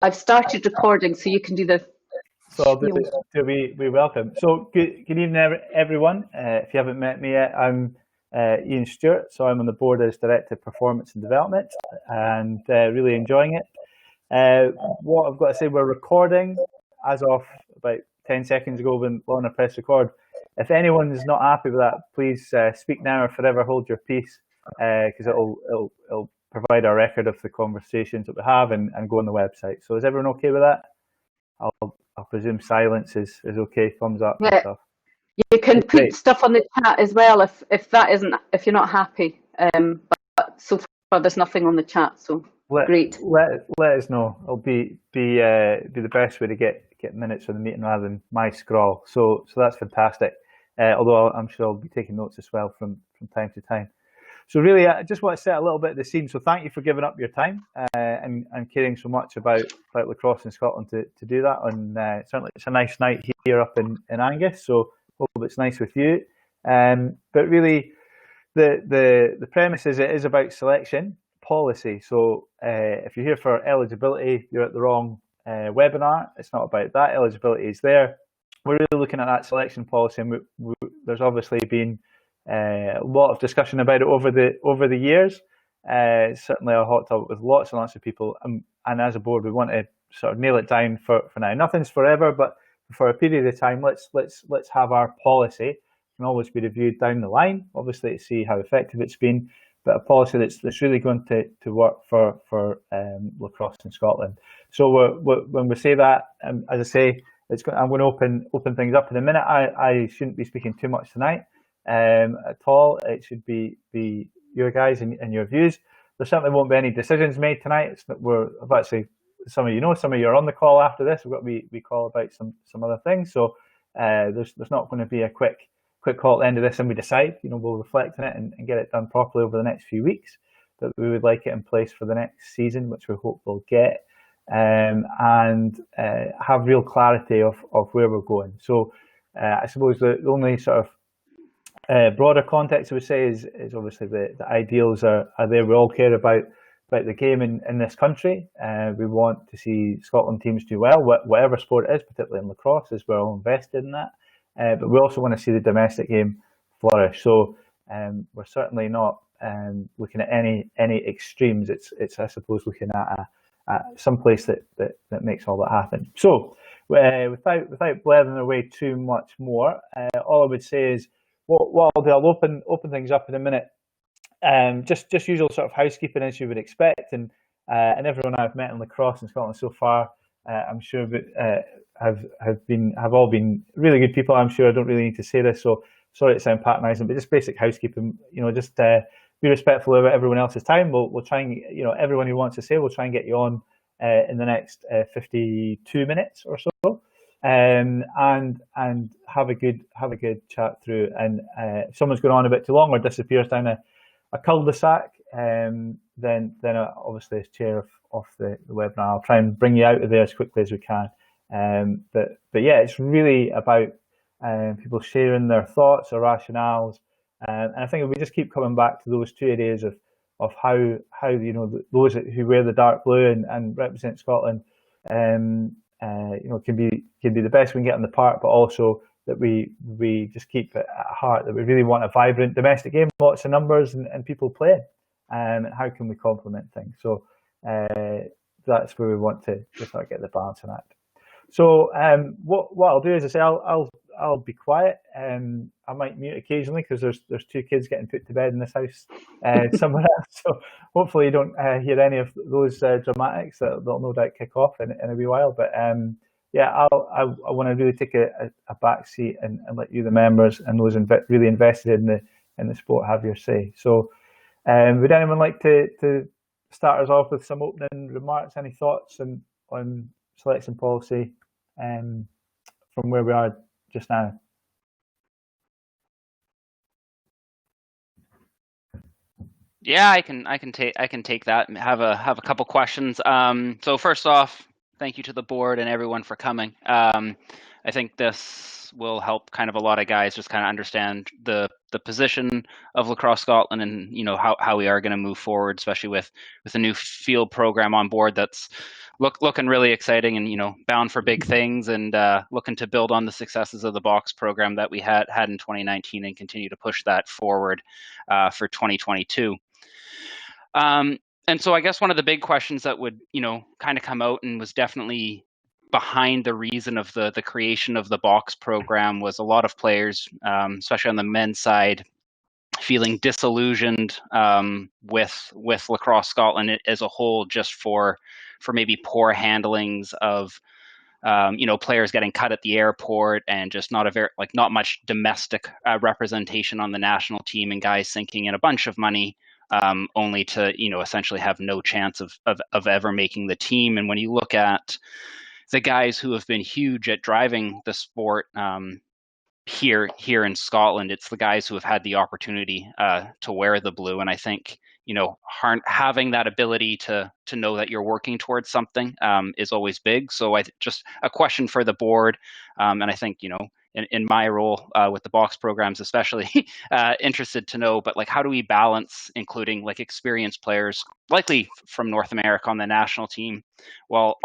I've started recording, so you can do the. So I'll be welcome. So good evening, everyone. If you haven't met me yet, I'm Ian Stewart. So I'm on the board as Director of Performance and Development, and really enjoying it. What I've got to say, we're recording as of about 10 seconds ago when Lorna pressed record. If anyone is not happy with that, please speak now or forever hold your peace, because it'll provide a record of the conversations that we have and go on the website. So is everyone okay with that? I'll presume silence is okay. Thumbs up and stuff. You can put stuff on the chat as well if you're not happy. But so far there's nothing on the chat, so great. Let us know. It'll be the best way to get minutes for the meeting rather than my scrawl. So that's fantastic. Although I'm sure I'll be taking notes as well from time to time. So really, I just want to set a little bit of the scene. So thank you for giving up your time and caring so much about lacrosse in Scotland to do that. And certainly it's a nice night here up in Angus. So hope it's nice with you. But really, the premise is it is about selection policy. So if you're here for eligibility, you're at the wrong webinar. It's not about that. Eligibility is there. We're really looking at that selection policy, and there's obviously been a lot of discussion about it over the years. Certainly a hot topic with lots and lots of people, and as a board we want to sort of nail it down for now. Nothing's forever, but for a period of time, let's have our policy. It can always be reviewed down the line, obviously, to see how effective it's been, but a policy that's really going to work for lacrosse in Scotland. So when we say that, as I say, I'm going to open things up in a minute. I shouldn't be speaking too much tonight at all. It should be your guys and your views. There certainly won't be any decisions made tonight. Actually, some of you are on the call after this. We've got we call about some other things. So there's not going to be a quick call at the end of this and we decide. We'll reflect on it and get it done properly over the next few weeks. But we would like it in place for the next season, which we hope we'll get, and have real clarity of where we're going. So I suppose the only sort of broader context I would say is obviously the ideals are there. We all care about the game in this country. We want to see Scotland teams do well, whatever sport it is, particularly in lacrosse, as we're all invested in that. But we also want to see the domestic game flourish. So we're certainly not looking at any extremes. It's I suppose looking at some place that makes all that happen. So without blathering away too much more, all I would say is what I'll do, I'll open things up in a minute. Just usual sort of housekeeping as you would expect, and everyone I've met in lacrosse in Scotland so far, I'm sure have all been really good people. I'm sure I don't really need to say this, so sorry to sound patronising, but just basic housekeeping. Just be respectful of everyone else's time. We'll try and everyone who wants to say, we'll try and get you on in the next 52 minutes or so. And have a good chat through. And if someone's going on a bit too long or disappears down a cul-de-sac, then obviously as chair of the webinar, I'll try and bring you out of there as quickly as we can. But yeah, it's really about people sharing their thoughts or rationales, and I think if we just keep coming back to those two areas of how those who wear the dark blue and represent Scotland, can be the best we can get on the park, but also that we just keep it at heart that we really want a vibrant domestic game, lots of numbers and people playing, and how can we complement things. So that's where we want to sort of get the balance on that. So what I'll do is I say I'll be quiet. I might mute occasionally because there's two kids getting put to bed in this house somewhere else. So hopefully you don't hear any of those dramatics. They'll no doubt kick off in a wee while. But yeah, I want to really take a back seat and let you, the members, and those really invested in the sport, have your say. So would anyone like to start us off with some opening remarks? Any thoughts on selection policy from where we are just now? Yeah, I can take that and have a couple questions. So first off, thank you to the board and everyone for coming. I think this will help kind of a lot of guys just kind of understand the position of Lacrosse Scotland, and how we are going to move forward, especially with a new field program on board that's looking really exciting, and bound for big things, and looking to build on the successes of the box program that we had in 2019 and continue to push that forward for 2022. And so I guess one of the big questions that would kind of come out and was definitely behind the reason of the creation of the box program was a lot of players, especially on the men's side, feeling disillusioned with Lacrosse Scotland as a whole, just for maybe poor handlings of players getting cut at the airport, and just not much domestic representation on the national team, and guys sinking in a bunch of money only to essentially have no chance of ever making the team. And when you look at the guys who have been huge at driving the sport here in Scotland, it's the guys who have had the opportunity to wear the blue. And I think having that ability to know that you're working towards something is always big. So just a question for the board, and I think in my role with the box programs especially, interested to know, but how do we balance including experienced players likely from North America on the national team, while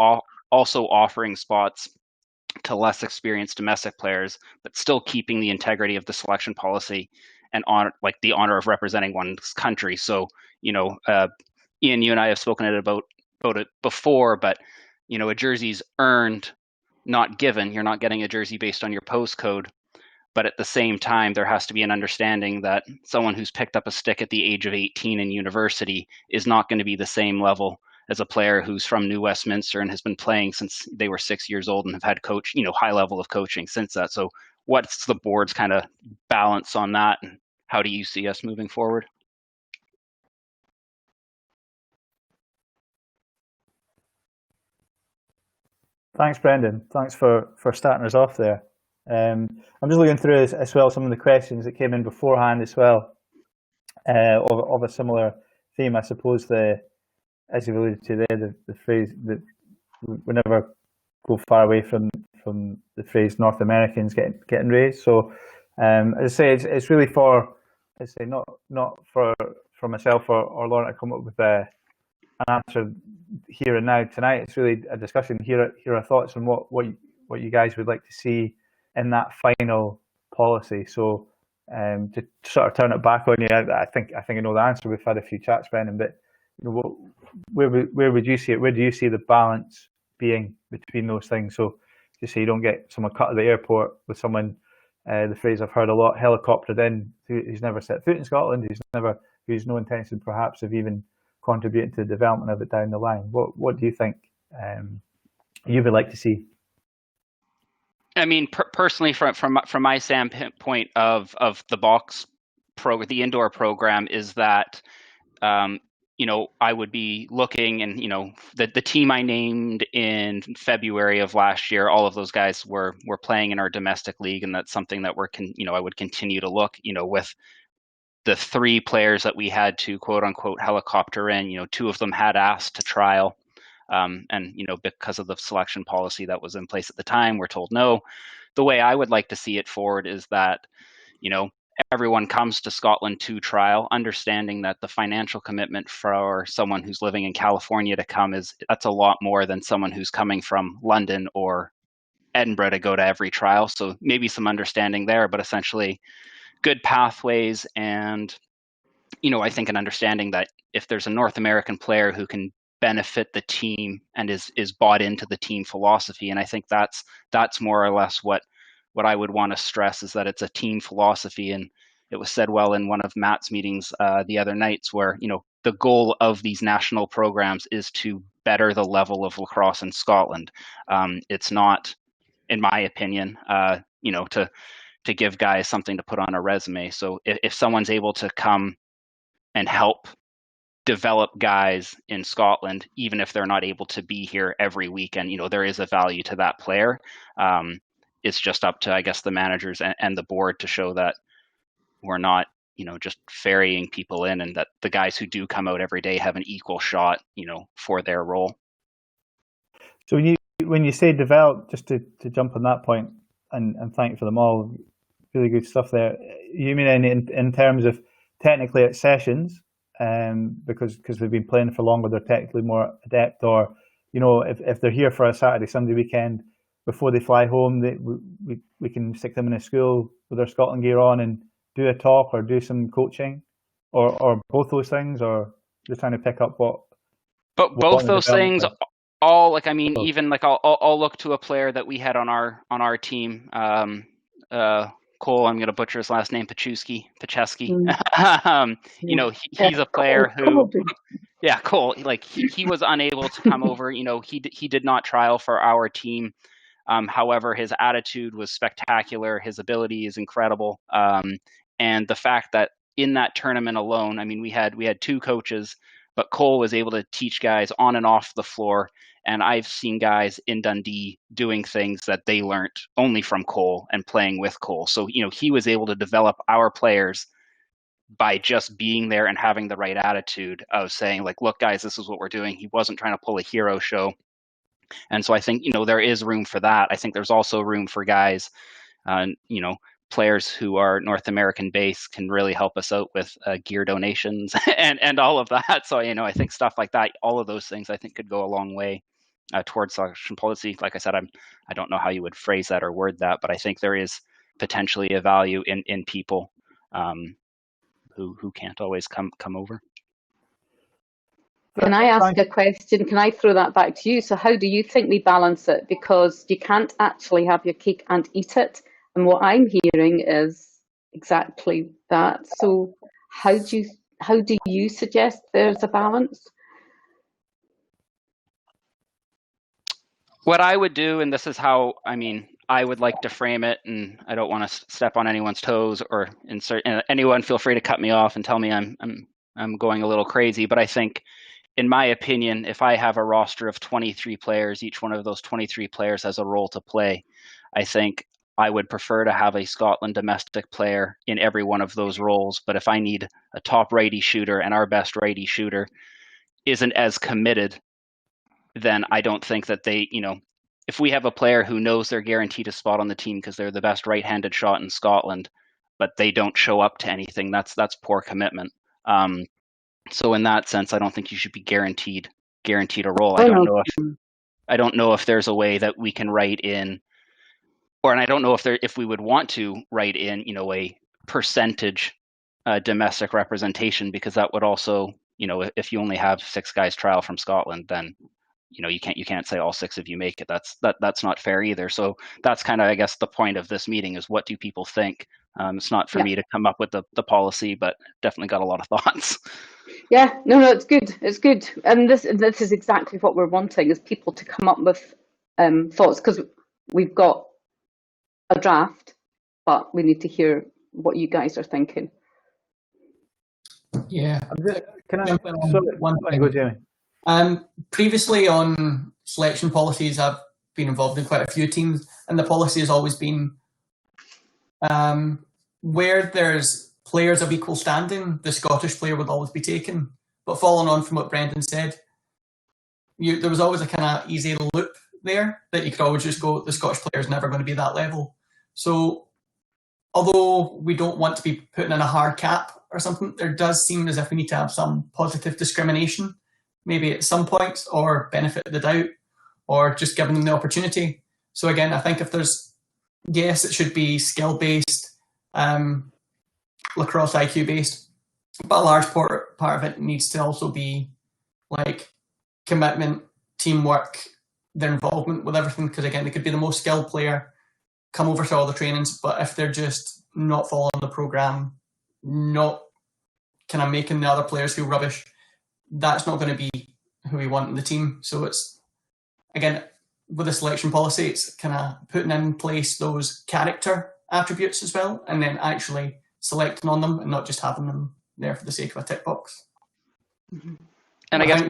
also offering spots to less experienced domestic players, but still keeping the integrity of the selection policy and the honor of representing one's country. So, Ian, you and I have spoken about it before, but a jersey's earned, not given. You're not getting a jersey based on your postcode. But at the same time, there has to be an understanding that someone who's picked up a stick at the age of 18 in university is not going to be the same level as a player who's from New Westminster and has been playing since they were 6 years old and have had high level of coaching since that. So what's the board's kind of balance on that, and how do you see us moving forward? Thanks, Brendan. Thanks for starting us off there. I'm just looking through as well some of the questions that came in beforehand as well, of a similar theme. I suppose as you alluded to there, the phrase that we never go far away from the phrase North Americans getting raised. So as I say, it's really not for myself or Lauren to come up with an answer here and now tonight. It's really a discussion. Here are thoughts on what you guys would like to see in that final policy. So to sort of turn it back on you, I think I know the answer. We've had a few chats, Brendan, but where would you see it? Where do you see the balance being between those things? So just so you don't get someone cut at the airport with someone, the phrase I've heard a lot, helicoptered in, who's never set foot in Scotland, who's no intention perhaps of even contributing to the development of it down the line. What do you think you would like to see? I mean, personally, from my standpoint of the box the indoor program, is that I would be looking, and the team I named in February of last year, all of those guys were playing in our domestic league, and that's something that I would continue to look, with the 3 players that we had to quote unquote helicopter in. 2 of them had asked to trial. And because of the selection policy that was in place at the time, we're told no. The way I would like to see it forward is that, everyone comes to Scotland to trial, understanding that the financial commitment for someone who's living in California to come that's a lot more than someone who's coming from London or Edinburgh to go to every trial. So maybe some understanding there, but essentially good pathways, and I think an understanding that if there's a North American player who can benefit the team and is bought into the team philosophy, and I think that's more or less what I would want to stress, is that it's a team philosophy. And it was said well in one of Matt's meetings the other nights, where the goal of these national programs is to better the level of lacrosse in Scotland. It's not, in my opinion, to give guys something to put on a resume. So if someone's able to come and help develop guys in Scotland, even if they're not able to be here every weekend, there is a value to that player. It's just up to, I guess, the managers and the board to show that we're not, just ferrying people in, and that the guys who do come out every day have an equal shot, for their role. So when you say develop, just to jump on that point, and thank for them all. Really good stuff there. You mean in terms of technically at sessions, because they've been playing for longer, they're technically more adept, or if they're here for a Saturday Sunday weekend before they fly home, we can stick them in a school with their Scotland gear on and do a talk or do some coaching, or both those things, or just trying to pick up what. But both those things, all like, I mean, even like I'll look to a player that we had on our team, Cole. I'm going to butcher his last name, Pacheski. He's a player who, yeah, Cole. Like he was unable to come over. He did not trial for our team. However, his attitude was spectacular. His ability is incredible. And the fact that in that tournament alone, I mean, we had 2 coaches, but Cole was able to teach guys on and off the floor. And I've seen guys in Dundee doing things that they learned only from Cole and playing with Cole. So, he was able to develop our players by just being there and having the right attitude of saying, like, look, guys, this is what we're doing. He wasn't trying to pull a hero show. And so I think, there is room for that. I think there's also room for guys, players who are North American based can really help us out with gear donations and all of that. So, I think stuff like that, all of those things I think could go a long way towards selection policy. Like I said, I don't know how you would phrase that or word that, but I think there is potentially a value in people who can't always come over. Can I ask a question? Can I throw that back to you? So how do you think we balance it? Because you can't actually have your cake and eat it. And what I'm hearing is exactly that. So how do you suggest there's a balance? What I would do, and this is how, I would like to frame it, and I don't want to step on anyone's toes or anyone feel free to cut me off and tell me I'm going a little crazy, but I think, in my opinion, if I have a roster of 23 players, each one of those 23 players has a role to play. I think I would prefer to have a Scotland domestic player in every one of those roles. But if I need a top righty shooter and our best righty shooter isn't as committed, then I don't think that they, if we have a player who knows they're guaranteed a spot on the team because they're the best right-handed shot in Scotland, but they don't show up to anything, that's poor commitment. So in that sense, I don't think you should be guaranteed a role. I don't know if there's a way that we can write in, and I don't know if we would want to write in, a percentage domestic representation, because that would also, if you only have 6 guys trial from Scotland, then you can't say all 6 of you make it. That's not fair either. So that's kind of, I guess, the point of this meeting is, what do people think? It's not for me to come up with the policy, but definitely got a lot of thoughts. Yeah, no, it's good. It's good. And this is exactly what we're wanting, is people to come up with thoughts, because we've got a draft, but we need to hear what you guys are thinking. Yeah. Can I one thing? Go, Jamie. Previously on selection policies, I've been involved in quite a few teams, and the policy has always been where there's players of equal standing, the Scottish player would always be taken. But following on from what Brendan said, there was always a kind of easy loop there that you could always just go, the Scottish player is never going to be that level. So although we don't want to be putting in a hard cap or something, there does seem as if we need to have some positive discrimination, maybe at some points, or benefit of the doubt, or just giving them the opportunity. So again, I think if there's, yes, it should be skill-based, lacrosse IQ-based, but a large part of it needs to also be like commitment, teamwork, their involvement with everything, because again, they could be the most skilled player, come over to all the trainings, but if they're just not following the programme, not kind of making the other players feel rubbish, that's not going to be who we want in the team. So it's, again, with the selection policy, it's kind of putting in place those character attributes as well, and then actually selecting on them and not just having them there for the sake of a tick box. Mm-hmm. And I guess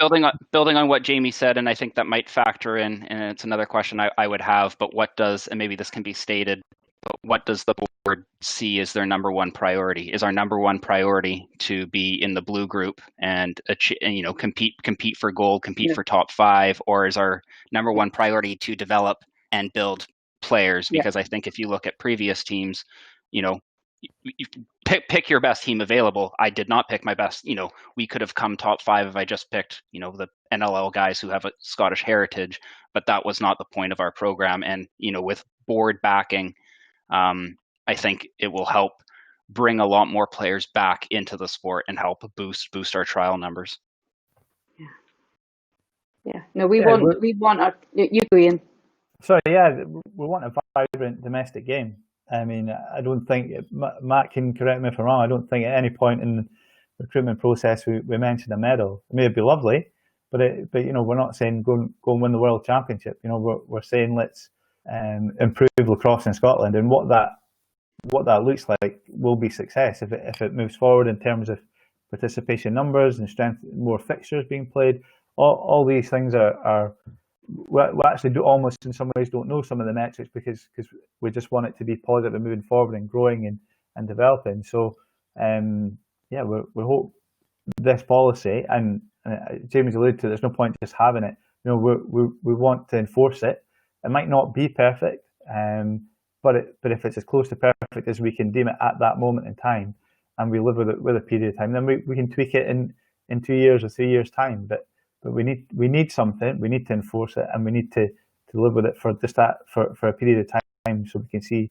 building on what Jamie said, and I think that might factor in, and it's another question I would have, but what does, and maybe this can be stated, but what does the board see as their number one priority? Is our number one priority to be in the blue group and compete for gold, compete for top 5, or is our number one priority to develop and build players, because I think if you look at previous teams, you pick your best team available. I did not pick my best. We could have come top 5 if I just picked, the NLL guys who have a Scottish heritage, but that was not the point of our program. And, with board backing, I think it will help bring a lot more players back into the sport and help boost our trial numbers. Yeah. No, we want our, you go in. Sorry, yeah, we want a vibrant domestic game. I mean, I don't think, Matt can correct me if I'm wrong, I don't think at any point in the recruitment process we mentioned a medal. It may be lovely, but we're not saying go and win the world championship. We're saying let's improve lacrosse in Scotland, and what that looks like will be success if it moves forward in terms of participation numbers and strength, more fixtures being played. All these things we actually do almost in some ways don't know some of the metrics because we just want it to be positive and moving forward and growing and developing. So we hope this policy, and Jamie's alluded to, there's no point just having it. We want to enforce it. It might not be perfect, but if it's as close to perfect as we can deem it at that moment in time, and we live with it with a period of time, then we can tweak it in 2 years or 3 years time. But we need something. We need to enforce it, and we need to live with it for just that for a period of time, so we can see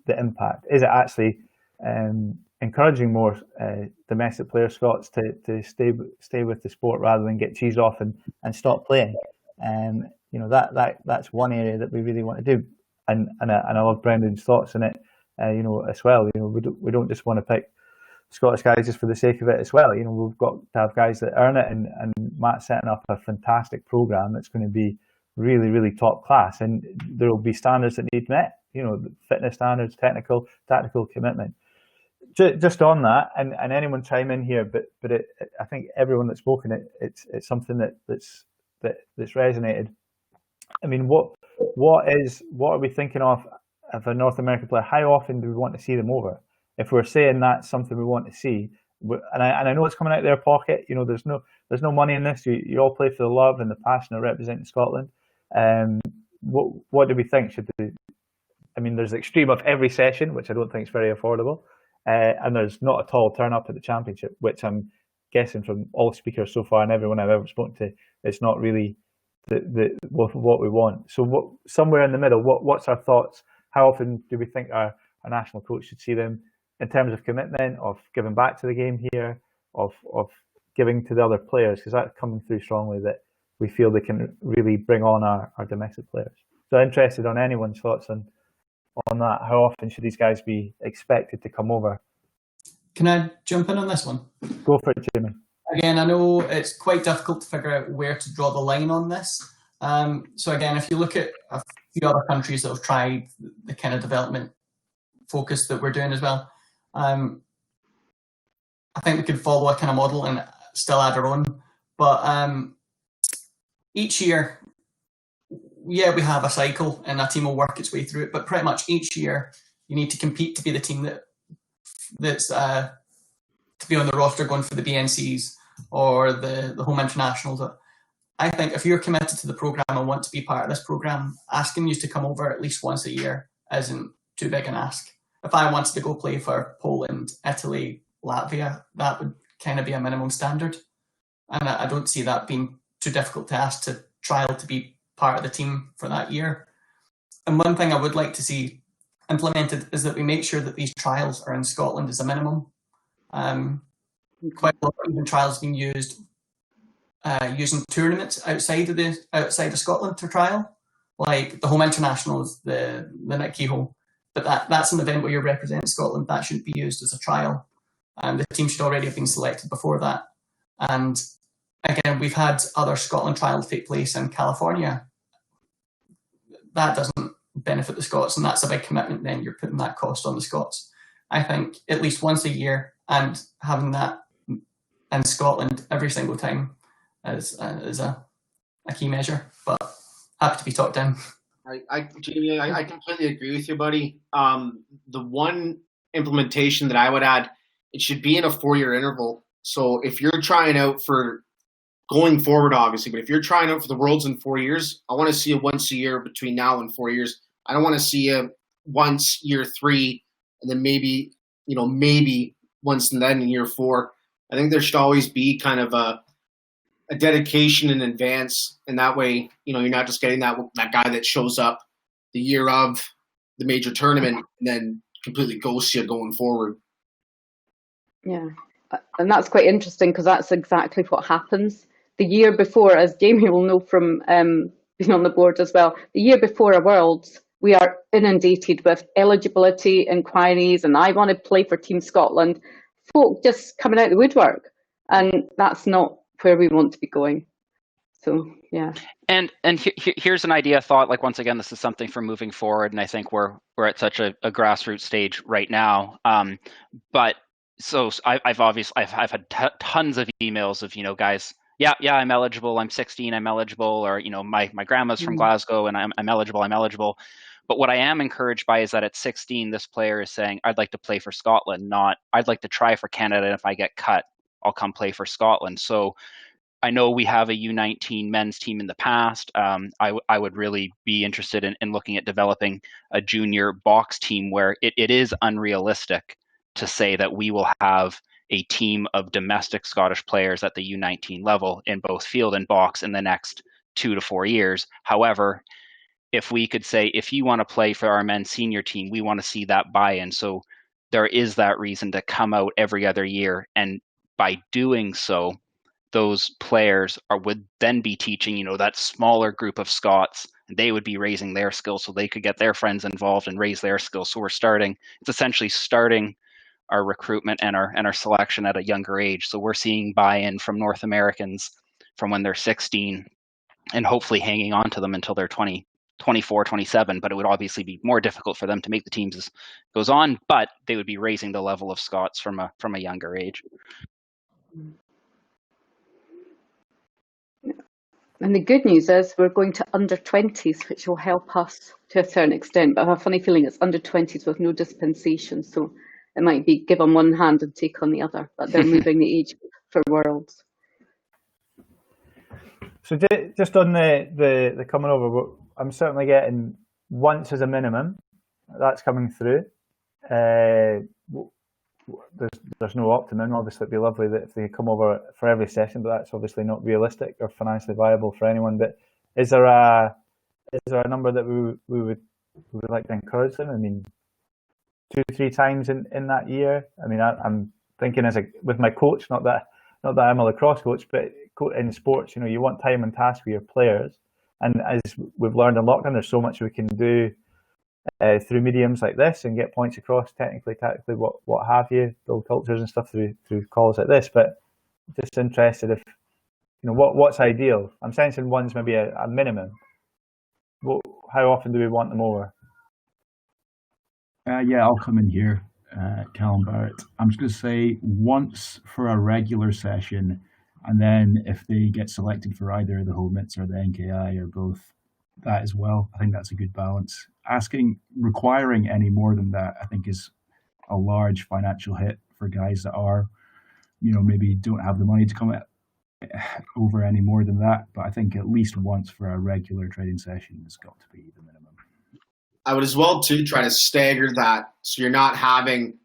the impact. Is it actually encouraging more domestic players, Scots, to stay with the sport rather than get cheesed off and stop playing? That's one area that we really want to do, and I love Brendan's thoughts on it. As well. We don't just want to pick Scottish guys just for the sake of it as well. We've got to have guys that earn it, and Matt's setting up a fantastic program that's going to be really, really top class, and there will be standards that need met. Fitness standards, tactical commitment. Just on that, and anyone chime in here, but I think everyone that's spoken it's something that's resonated. I mean, what are we thinking of a North American player? How often do we want to see them over? If we're saying that's something we want to see, and I know it's coming out of their pocket. There's no money in this. You all play for the love and the passion of representing Scotland. What do we think? There's the extreme of every session, which I don't think is very affordable, and there's not at all turn up at the championship, which I'm guessing from all speakers so far and everyone I've ever spoken to, it's not really what we want. So somewhere in the middle, what's our thoughts? How often do we think our national coach should see them in terms of commitment, of giving back to the game here, of giving to the other players? Because that's coming through strongly that we feel they can really bring on our domestic players. So interested on anyone's thoughts on that. How often should these guys be expected to come over? Can I jump in on this one? Go for it, Jamie. Again, I know it's quite difficult to figure out where to draw the line on this. So again, if you look at a few other countries that have tried the kind of development focus that we're doing as well, I think we could follow a kind of model and still add our own. But each year, we have a cycle and a team will work its way through it. But pretty much each year, you need to compete to be the team that's to be on the roster going for the BNCs or the home internationals. I think if you're committed to the program and want to be part of this program, asking you to come over at least once a year isn't too big an ask. If I wanted to go play for Poland, Italy, Latvia, that would kind of be a minimum standard. And I don't see that being too difficult to ask to trial to be part of the team for that year. And one thing I would like to see implemented is that we make sure that these trials are in Scotland as a minimum. Quite a lot of even trials being used using tournaments outside of Scotland to trial, like the home internationals, the Nick Kehoe. But that's an event where you're representing Scotland. That shouldn't be used as a trial. The team should already have been selected before that. And again, we've had other Scotland trials take place in California. That doesn't benefit the Scots, and that's a big commitment. Then you're putting that cost on the Scots. I think at least once a year and having that in Scotland every single time is a key measure. But happy to be talked down. Jamie, I completely agree with you, buddy. The one implementation that I would add, it should be in a 4-year interval. So if you're trying out for going forward, obviously, but if you're trying out for the Worlds in 4 years, I want to see it once a year between now and 4 years I don't want to see you once year 3, and then maybe once and then in year 4. I think there should always be kind of a dedication in advance, and that way, you're not just getting that guy that shows up the year of the major tournament and then completely ghosts you going forward. Yeah, and that's quite interesting because that's exactly what happens. The year before, as Jamie will know from being on the board as well, the year before a Worlds, we are inundated with eligibility inquiries and I want to play for Team Scotland. Folk just coming out the woodwork, and that's not where we want to be going. So, yeah. And here's an idea, thought, like, once again, this is something for moving forward, and I think we're at such a grassroots stage right now. But so I've had tons of emails of, guys, yeah, I'm eligible, I'm 16, I'm eligible, or, my grandma's from Glasgow and I'm eligible. But what I am encouraged by is that at 16, this player is saying, I'd like to play for Scotland, not I'd like to try for Canada, and if I get cut, I'll come play for Scotland. So I know we have a U19 men's team in the past. I would really be interested in looking at developing a junior box team where it is unrealistic to say that we will have a team of domestic Scottish players at the U19 level in both field and box in the next 2 to 4 years. However, if we could say, if you want to play for our men's senior team, we want to see that buy-in. So there is that reason to come out every other year. And by doing so, those players would then be teaching, that smaller group of Scots, and they would be raising their skills so they could get their friends involved and raise their skills. So it's essentially starting our recruitment and our selection at a younger age. So we're seeing buy-in from North Americans from when they're 16 and hopefully hanging on to them until they're 20, 24, 27, but it would obviously be more difficult for them to make the teams as it goes on, but they would be raising the level of Scots from a younger age. And the good news is we're going to under 20s, which will help us to a certain extent, but I have a funny feeling it's under 20s with no dispensation, so it might be give on one hand and take on the other, but they're moving the age for Worlds. So just on the coming over, I'm certainly getting once as a minimum. That's coming through. There's no optimum. Obviously, it'd be lovely that if they come over for every session, but that's obviously not realistic or financially viable for anyone. But is there a number that we would like to encourage them? I mean, 2-3 times in that year. I mean, I'm thinking with my coach, not that I'm a lacrosse coach, but in sports, you want time and task with your players. And as we've learned in lockdown, there's so much we can do through mediums like this and get points across, technically, tactically, what have you, build cultures and stuff through calls like this. But just interested if, what's ideal. I'm sensing one's maybe a minimum. How often do we want them over? Yeah, I'll come in here, Callum Barrett. I'm just going to say once for a regular session, and then if they get selected for either the home mitts or the NKI or both, that as well. I think that's a good balance. Requiring any more than that, I think, is a large financial hit for guys that are, maybe don't have the money to come over any more than that. But I think at least once for a regular training session has got to be the minimum. I would as well, too, try to stagger that so you're not having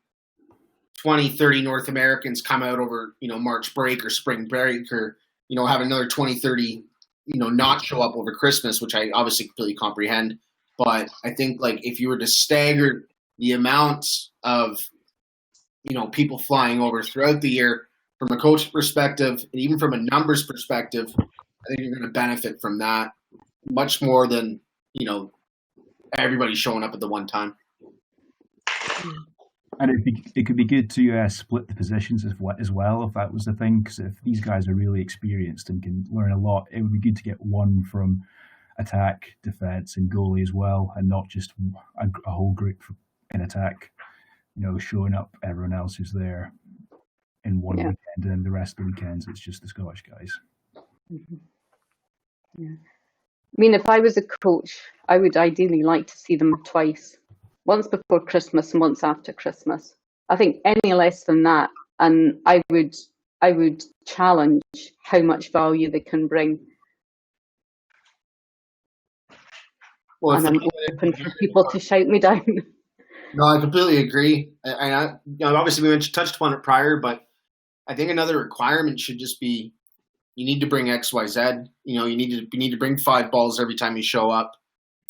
20, 30 North Americans come out over, March break or spring break, or, have another 20, 30, not show up over Christmas, which I obviously completely comprehend. But I think, if you were to stagger the amounts of, people flying over throughout the year from a coach perspective, and even from a numbers perspective, I think you're going to benefit from that much more than, everybody showing up at the one time. And it could be good to split the positions as well, if that was the thing, because if these guys are really experienced and can learn a lot, it would be good to get one from attack, defense, and goalie as well, and not just a whole group in attack, showing up everyone else who's there in one weekend, and then the rest of the weekends it's just the Scottish guys. Mm-hmm. Yeah. I mean, if I was a coach, I would ideally like to see them twice. Once before Christmas and once after Christmas. I think any less than that, and I would challenge how much value they can bring. Well, and I'm open for people to shout me down. No, I completely agree. Obviously we touched upon it prior, but I think another requirement should just be you need to bring X, Y, Z. You need to bring 5 balls every time you show up.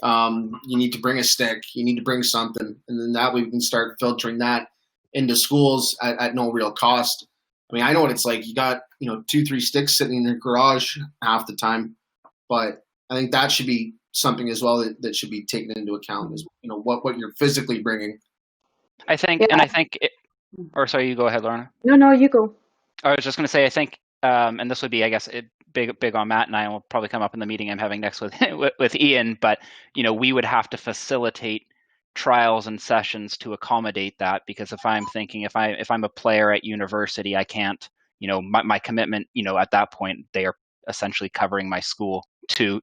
You need to bring a stick. You need to bring something, and then that way we can start filtering that into schools at no real cost. I mean, I know what it's like. You got 2-3 sticks sitting in your garage half the time, but I think that should be something as well that should be taken into account. Is what you're physically bringing. I think, or sorry, you go ahead, Lorna. No, you go. I was just going to say, I think, and this would be, I guess, big on Matt and I, will probably come up in the meeting I'm having next with Ian, but we would have to facilitate trials and sessions to accommodate that, because if I'm thinking if I'm a player at university, I can't, my commitment, at that point, they are essentially covering my school to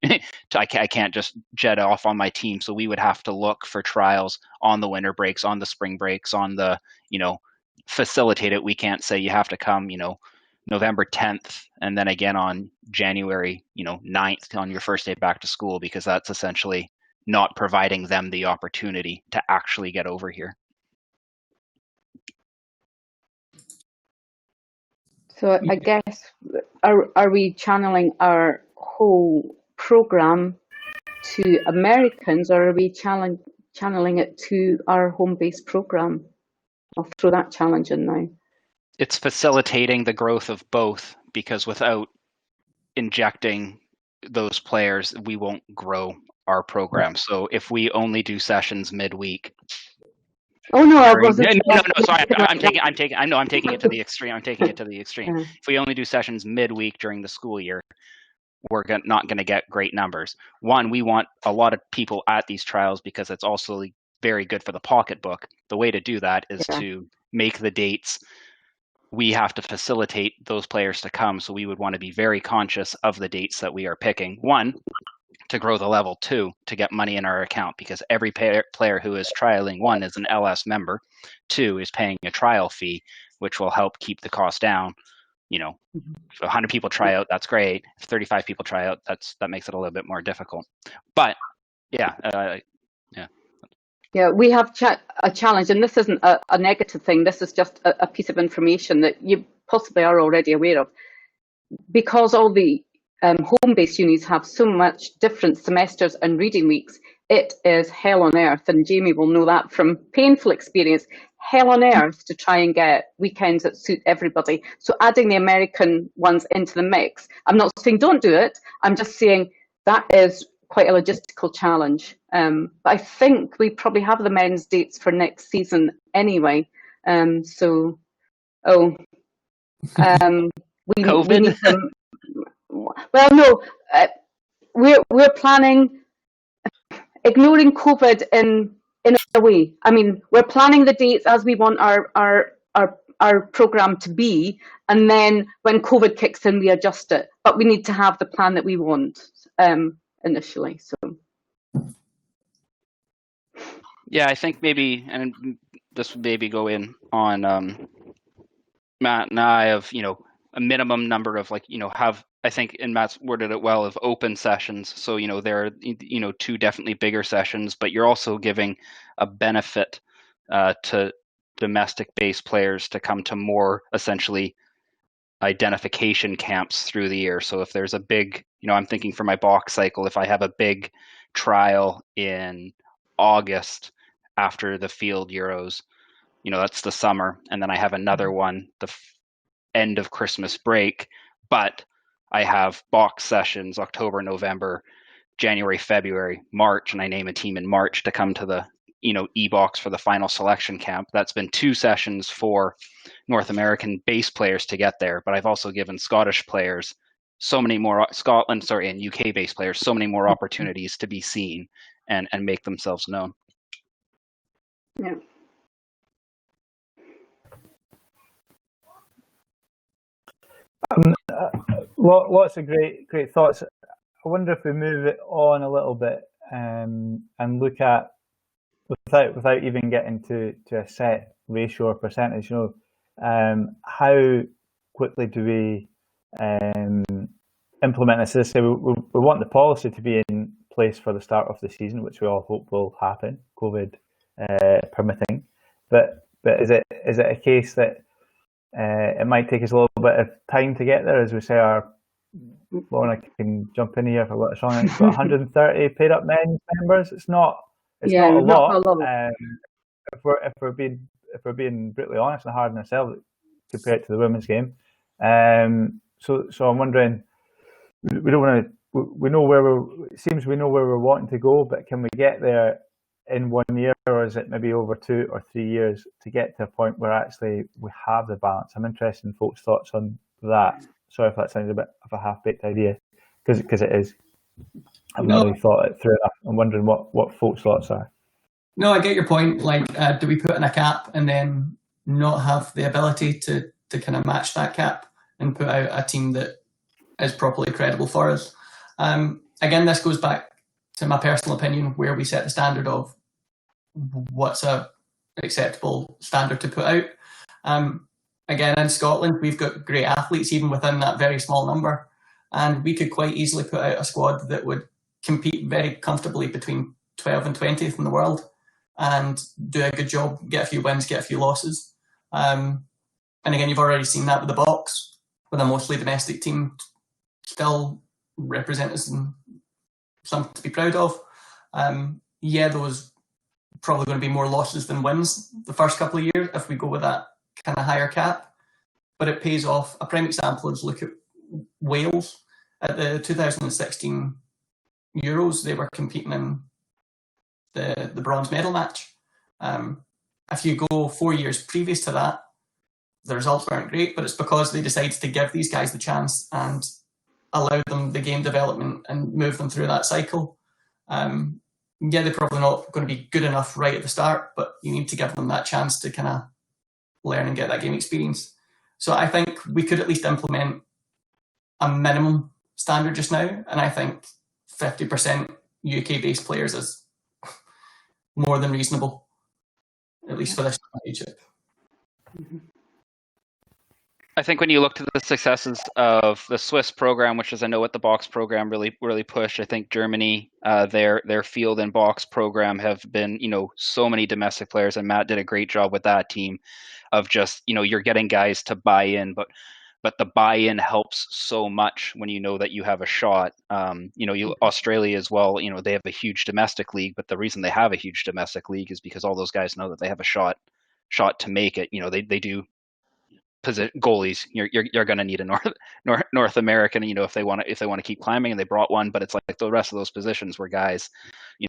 I can't just jet off on my team. So we would have to look for trials on the winter breaks, on the spring breaks, on the, facilitate it. We can't say you have to come, November 10th and then again on January 9th on your first day back to school, because that's essentially not providing them the opportunity to actually get over here. So I guess, are we channeling our whole program to Americans, or are we channeling it to our home-based program? I'll throw that challenge in now. It's facilitating the growth of both, because without injecting those players, we won't grow our program. So if we only do sessions midweek. Oh no, I wasn't. No. Sorry, I'm taking it to the extreme. I'm taking it to the extreme. If we only do sessions midweek during the school year, we're not going to get great numbers. One, we want a lot of people at these trials because it's also very good for the pocketbook. The way to do that is to make the dates. We have to facilitate those players to come. So we would want to be very conscious of the dates that we are picking. One, to grow the level. 2, to get money in our account, because every player who is trialing, 1, is an LS member, 2, is paying a trial fee, which will help keep the cost down. If 100 people try out, that's great. If 35 people try out, that makes it a little bit more difficult. But yeah, we have a challenge, and this isn't a negative thing. This is just a piece of information that you possibly are already aware of. Because all the home-based unis have so much different semesters and reading weeks, it is hell on earth, and Jamie will know that from painful experience, hell on earth to try and get weekends that suit everybody. So adding the American ones into the mix, I'm not saying don't do it, I'm just saying that is quite a logistical challenge. But I think we probably have the men's dates for next season anyway. We need them. Well, no, we're planning, ignoring COVID in a way. I mean, we're planning the dates as we want our program to be, and then when COVID kicks in, we adjust it. But we need to have the plan that we want initially. So. Yeah, I think maybe, and this would maybe go in on Matt and I, of a minimum number of I think, and Matt's worded it well, of open sessions. So, there are, 2 definitely bigger sessions, but you're also giving a benefit to domestic-based players to come to more, essentially, identification camps through the year. So if there's a big, I'm thinking for my box cycle, if I have a big trial in August after the field Euros, that's the summer, and then I have another one the end of Christmas break, but I have box sessions October, November, January, February, March, and I name a team in March to come to the e-box for the final selection camp. That's been 2 sessions for North American base players to get there, but I've also given Scottish players so many more, and UK based players so many more opportunities to be seen and make themselves known. Yeah. Lots of great thoughts. I wonder if we move it on a little bit and look at, without even getting to a set ratio or percentage, how quickly do we implement this? As I say, we want the policy to be in place for the start of the season, which we all hope will happen, COVID permitting. But is it a case that it might take us a little bit of time to get there? As we say, Lauren, I can jump in here if I've got a song. It's got 130 paid up men's members. It's not a lot. If we're being brutally honest and hard on ourselves compared to the women's game. So I'm wondering, we don't want to. We know it seems we know where we're wanting to go, but can we get there in 1 year, or is it maybe over 2 or 3 years to get to a point where actually we have the balance? I'm interested in folks' thoughts on that. Sorry if that sounds a bit of a half-baked idea, because it is. I've not really thought it through enough. I'm wondering what folks' thoughts are. No, I get your point. Like, do we put in a cap and then not have the ability to kind of match that cap and put out a team that is properly credible for us? Again, this goes back to my personal opinion, where we set the standard of what's a acceptable standard to put out. Again, in Scotland, we've got great athletes even within that very small number, and we could quite easily put out a squad that would compete very comfortably between 12th and 20th in the world and do a good job, get a few wins, get a few losses. And again, you've already seen that with the box, with a mostly domestic team still represent us in something to be proud of. Those probably going to be more losses than wins the first couple of years if we go with that kind of higher cap, but it pays off. A prime example is look at Wales at the 2016 Euros. They were competing in the bronze medal match. If you go 4 years previous to that, the results weren't great, but it's because they decided to give these guys the chance and allow them the game development and move them through that cycle. They're probably not going to be good enough right at the start, but you need to give them that chance to kind of learn and get that game experience. So I think we could at least implement a minimum standard just now, and I think 50% UK-based players is more than reasonable, at least for this championship. I think when you look to the successes of the Swiss program, which is I know what the box program really pushed. I think Germany, their field and box program have been, so many domestic players, and Matt did a great job with that team of just, you're getting guys to buy in, but the buy-in helps so much when you know that you have a shot. Australia as well, they have a huge domestic league, but the reason they have a huge domestic league is because all those guys know that they have a shot to make it. They do goalies. You're going to need a North American, if they want to keep climbing, and they brought one, but it's like the rest of those positions were guys,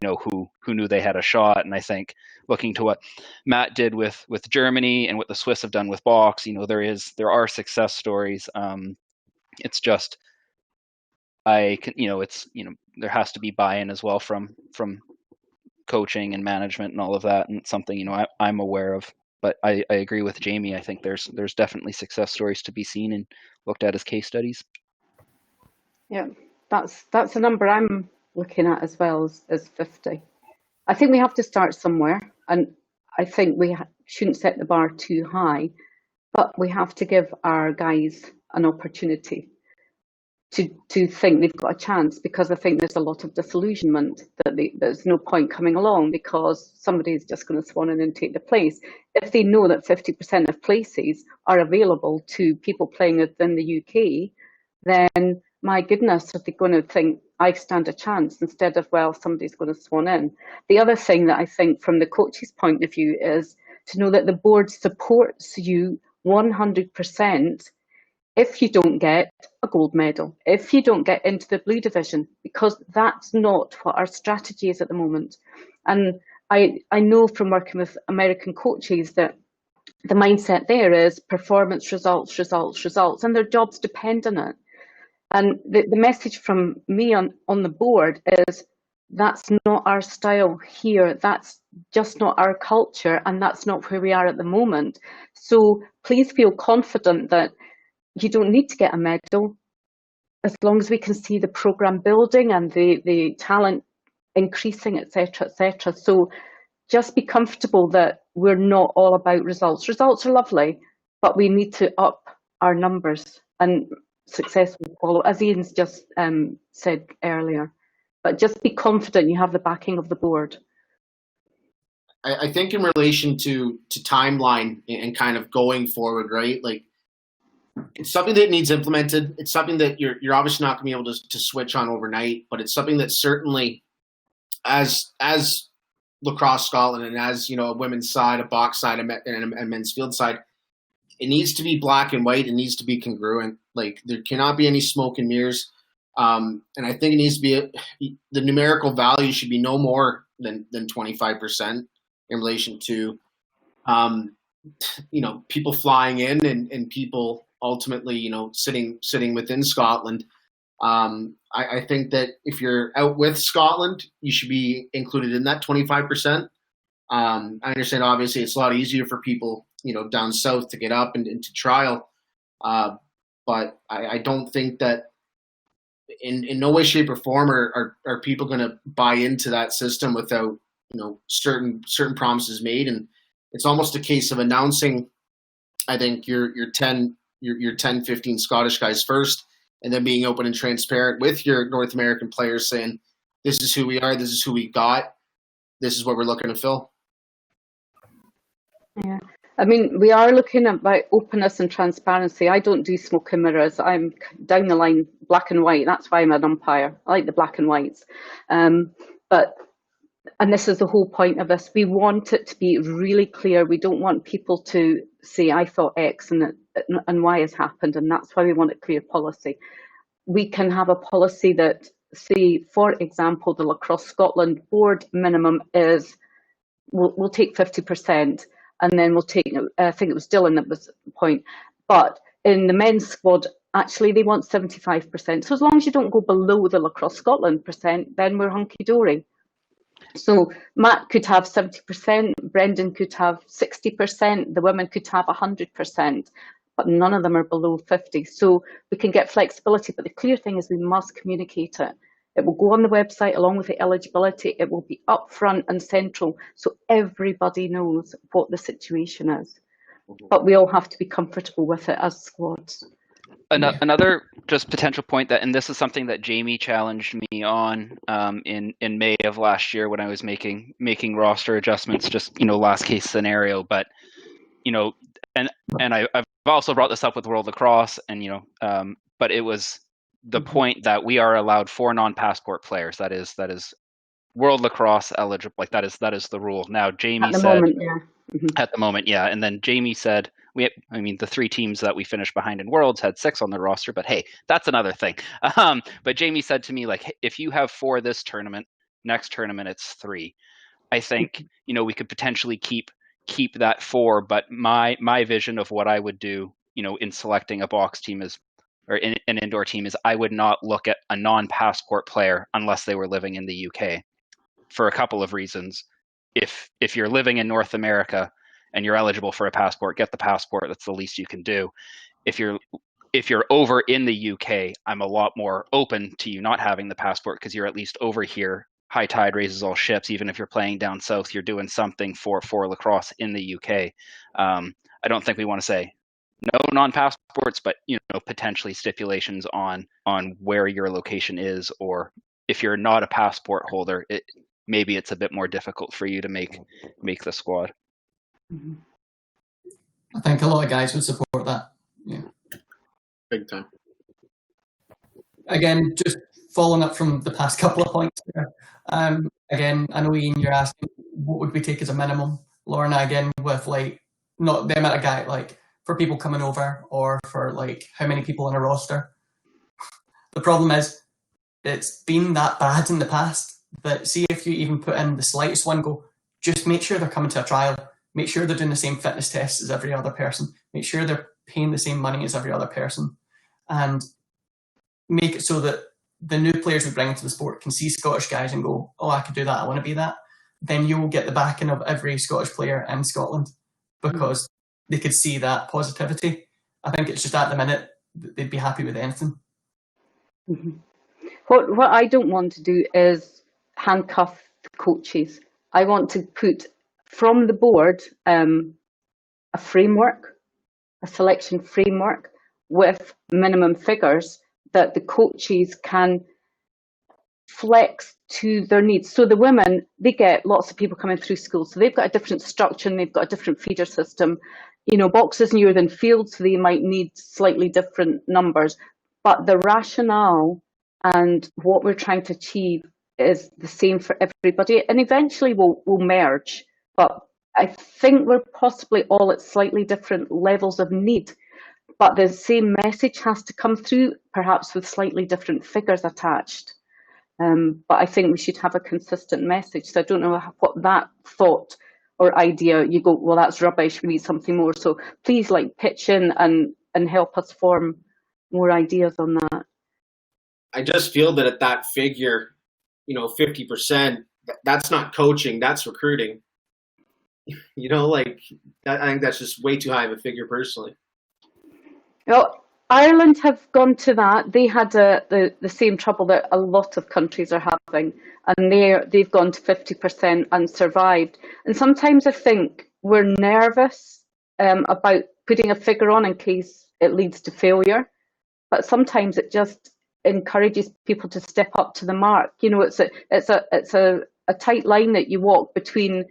who knew they had a shot. And I think looking to what Matt did with Germany and what the Swiss have done with box, there are success stories. It's just, there has to be buy-in as well from coaching and management and all of that, and it's something, I'm aware of. But I agree with Jamie. I think there's definitely success stories to be seen and looked at as case studies. Yeah, that's a number I'm looking at as well as 50. I think we have to start somewhere, and I think we shouldn't set the bar too high, but we have to give our guys an opportunity to think they've got a chance, because I think there's a lot of disillusionment that there's no point coming along because somebody's just going to swan in and take the place. If they know that 50% of places are available to people playing within the UK, then my goodness, are they going to think I stand a chance instead of, well, somebody's going to swan in? The other thing that I think from the coach's point of view is to know that the board supports you 100% if you don't get a gold medal, if you don't get into the blue division, because that's not what our strategy is at the moment. And I know from working with American coaches that the mindset there is performance, results, and their jobs depend on it. And the message from me on the board is that's not our style here, that's just not our culture, and that's not where we are at the moment. So please feel confident that you don't need to get a medal as long as we can see the program building and the talent increasing, etc., etc. So just be comfortable that we're not all about results. Results are lovely, but we need to up our numbers, and success will follow, as Ian's just said earlier. but just be confident you have the backing of the board. I think in relation to timeline and kind of going forward, right? Like, it's something that needs implemented. It's something that you're obviously not going to be able to switch on overnight, but it's something that certainly, as Lacrosse Scotland and as, a women's side, a box side, and a men's field side, it needs to be black and white. It needs to be congruent. Like, there cannot be any smoke and mirrors. And I think it needs to be the numerical value should be no more than 25% in relation to, people flying in and people ultimately, sitting within Scotland. I think that if you're out with Scotland, you should be included in that 25%. I understand, obviously, it's a lot easier for people, down south to get up and to trial. But I don't think that in no way, shape, or form are people going to buy into that system without, certain promises made. And it's almost a case of announcing, I think, your 10, 15 Scottish guys first, and then being open and transparent with your North American players, saying, this is who we are, this is who we got, this is what we're looking to fill. Yeah. I mean, we are looking at openness and transparency. I don't do smoke and mirrors. I'm down the line, black and white. That's why I'm an umpire. I like the black and whites. And this is the whole point of this. We want it to be really clear. We don't want people to say, I thought X and Y has happened, and that's why we want a clear policy. We can have a policy that, say, for example, the Lacrosse Scotland Board minimum is, we'll take 50%, and then we'll take, I think it was Dylan that was the point, but in the men's squad, actually they want 75%. So as long as you don't go below the Lacrosse Scotland percent, then we're hunky-dory. So Matt could have 70%, Brendan could have 60%, the women could have 100%, but none of them are below 50. So we can get flexibility, but the clear thing is we must communicate it. It will go on the website along with the eligibility. It will be upfront and central, so everybody knows what the situation is. But we all have to be comfortable with it as squads. Another just potential point that, and this is something that Jamie challenged me on in May of last year when I was making roster adjustments, just last case scenario. But and I've also brought this up with World Lacrosse, and but it was the point that we are allowed 4 non-passport players. That is World Lacrosse eligible. Like that is the rule. Now Jamie said at the moment, yeah, and then Jamie said. The 3 teams that we finished behind in Worlds had 6 on the roster, but hey, that's another thing. But Jamie said to me, like, if you have 4 this tournament, next tournament it's 3. I think we could potentially keep that 4. But my vision of what I would do, in selecting a box team or an indoor team is I would not look at a non-passport player unless they were living in the UK, for a couple of reasons. If you're living in North America and you're eligible for a passport, get the passport. That's the least you can do. If you're over in the UK, I'm a lot more open to you not having the passport because you're at least over here. High tide raises all ships. Even if you're playing down south, you're doing something for lacrosse in the UK. I don't think we want to say no non-passports, but potentially stipulations on where your location is, or if you're not a passport holder, maybe it's a bit more difficult for you to make the squad. I think a lot of guys would support that. Yeah, big time. Again, just following up from the past couple of points there. Again, I know Ian, you're asking what would we take as a minimum. Lorna, again, with not the amount of guy for people coming over or for how many people on a roster. The problem is it's been that bad in the past that see if you even put in the slightest one, just make sure they're coming to a trial. Make sure they're doing the same fitness tests as every other person. Make sure they're paying the same money as every other person. And make it so that the new players we bring into the sport can see Scottish guys and go, oh, I could do that, I want to be that. Then you will get the backing of every Scottish player in Scotland because they could see that positivity. I think it's just at the minute they'd be happy with anything. Mm-hmm. What I don't want to do is handcuff the coaches. I want to put from the board a framework, a selection framework with minimum figures that the coaches can flex to their needs. So the women, they get lots of people coming through school, so they've got a different structure and they've got a different feeder system. You know, boxes newer than fields, so they might need slightly different numbers, but the rationale and what we're trying to achieve is the same for everybody, and eventually we'll merge. But I think we're possibly all at slightly different levels of need, but the same message has to come through, perhaps with slightly different figures attached. But I think we should have a consistent message. So I don't know what that thought or idea, you go, well, that's rubbish, we need something more. So please pitch in and help us form more ideas on that. I just feel that at that figure, 50%, that's not coaching, that's recruiting. I think that's just way too high of a figure personally. Well, Ireland have gone to that. They had the same trouble that a lot of countries are having, and they've gone to 50% and survived. And sometimes I think we're nervous about putting a figure on in case it leads to failure, but sometimes it just encourages people to step up to the mark. It's a tight line that you walk between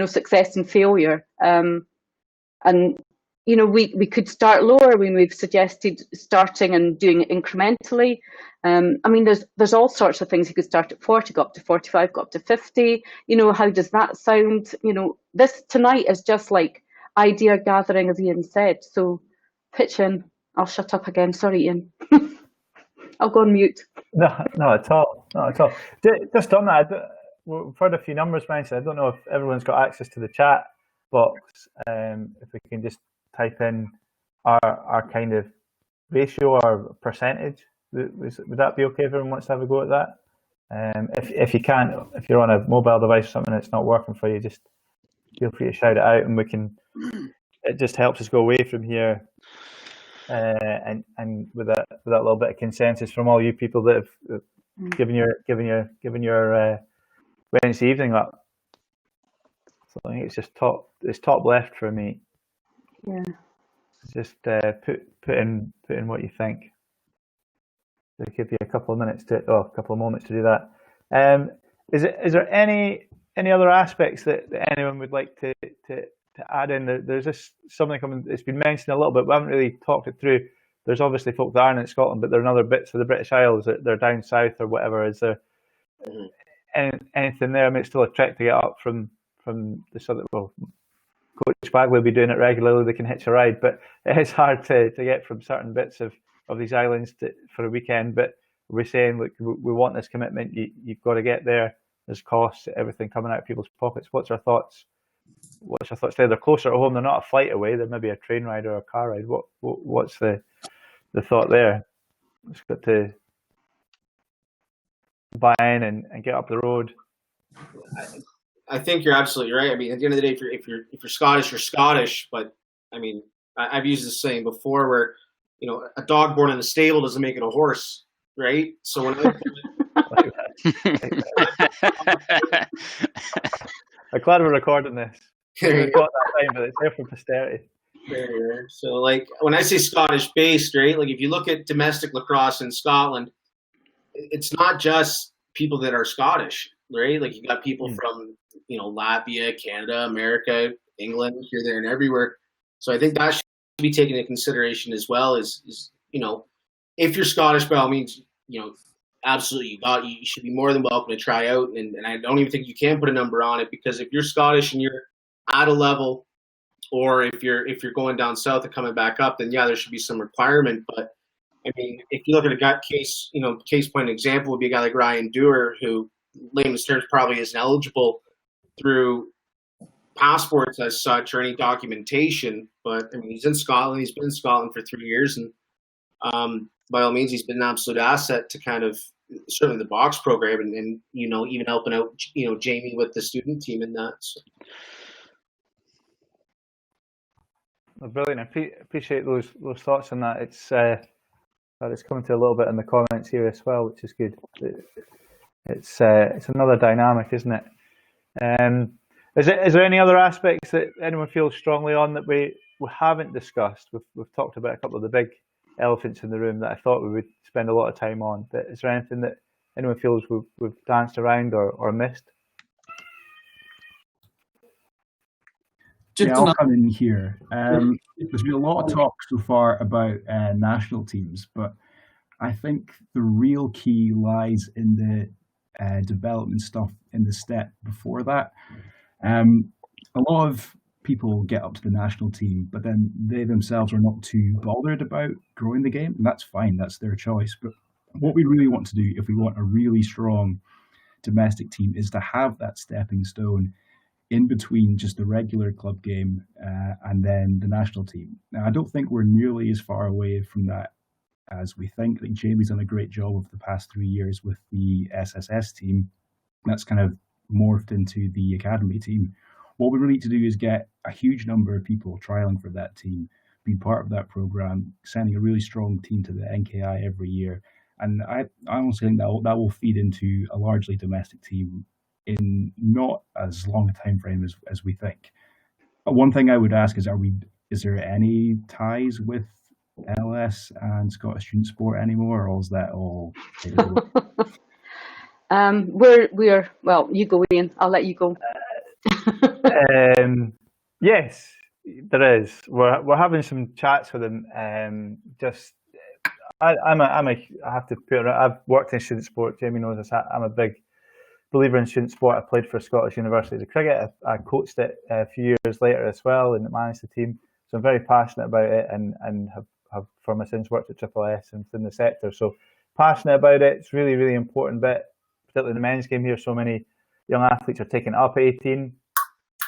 success and failure. And we could start lower when we've suggested starting and doing it incrementally. There's all sorts of things. You could start at 40, go up to 45, go up to 50. How does that sound? This tonight is just like idea gathering, as Ian said. So pitch in. I'll shut up again. Sorry, Ian. I'll go on mute. No, not at all. Not at all. Just on that, we've heard a few numbers mentioned. I don't know if everyone's got access to the chat box. If we can just type in our kind of ratio or percentage, would that be okay if everyone wants to have a go at that? If you can't, if you're on a mobile device or something that's not working for you, just feel free to shout it out, and we can. It just helps us go away from here, and with that little bit of consensus from all you people that have given your Wednesday evening up. So I think it's just top left for me. Yeah. Just put in what you think. So I'll give you a couple of moments to do that. Is there any other aspects that anyone would like to add in? There's just something coming. It's been mentioned a little bit. We haven't really talked it through. There's obviously folk that aren't in Scotland, but there are other bits of the British Isles that they're down south or whatever. Is there anything there? It's still a trek to get up from the southern. Well, Coach Bagley will be doing it regularly. They can hitch a ride, but it is hard to get from certain bits of these islands for a weekend. But we're saying, look, we want this commitment. You've got to get there. There's costs, everything coming out of people's pockets. What's your thoughts? There? They're closer to home. They're not a flight away. They're maybe a train ride or a car ride. What's the thought there? It's got to buy in and get up the road. I think you're absolutely right. At the end of the day, if you're Scottish, you're Scottish. But I've used this saying before, where a dog born in a stable doesn't make it a horse, right? So when I'm glad we're recording this. We've got that time, but it's there for posterity. So when I say Scottish based, right? If you look at domestic lacrosse in Scotland, it's not just people that are Scottish, right? You got people from Latvia, Canada, America, England, here, there, and everywhere. So I think that should be taken into consideration as well. Is if you're Scottish, by all means, absolutely, you should be more than welcome to try out. And I don't even think you can put a number on it, because if you're Scottish and you're at a level, or if you're going down south and coming back up, then yeah, there should be some requirement. But if you look at a gut case, case point example would be a guy like Ryan Dewar, who layman's terms probably isn't eligible through passports as such or any documentation. But he's in Scotland. He's been in Scotland for 3 years, and by all means, he's been an absolute asset to kind of certainly the box program, and even helping out Jamie with the student team in that. So. Well, brilliant. I appreciate those thoughts on that. It's coming to a little bit in the comments here as well, which is good. It's another dynamic, isn't it? Is there any other aspects that anyone feels strongly on that we haven't discussed? We've talked about a couple of the big elephants in the room that I thought we would spend a lot of time on. But is there anything that anyone feels we've danced around or missed? Yeah, I'll come in here. There's been a lot of talk so far about national teams, but I think the real key lies in the development stuff in the step before that. A lot of people get up to the national team, but then they themselves are not too bothered about growing the game, and that's fine, that's their choice. But what we really want to do, if we want a really strong domestic team, is to have that stepping stone in between just the regular club game and then the national team. Now, I don't think we're nearly as far away from that as we think. I think Jamie's done a great job of the past 3 years with the SSS team. That's kind of morphed into the academy team. What we really need to do is get a huge number of people trialing for that team, being part of that program, sending a really strong team to the NKI every year. And I honestly think that will feed into a largely domestic team in not as long a time frame as we think. But one thing I would ask is there any ties with LS and Scottish Student Sport anymore, or is that all? We're well, you go, Ian. I'll let you go. Yes, there is. We're having some chats with them. I have to put it. I've worked in student sport. Jamie knows this. I'm a big believer in student sport. I played for Scottish University of Cricket. I coached it a few years later as well, and managed the team. So I'm very passionate about it, and have for my sins worked at Triple S and within the sector. So passionate about it. It's really, really important bit, particularly the men's game here. So many young athletes are taking it up at 18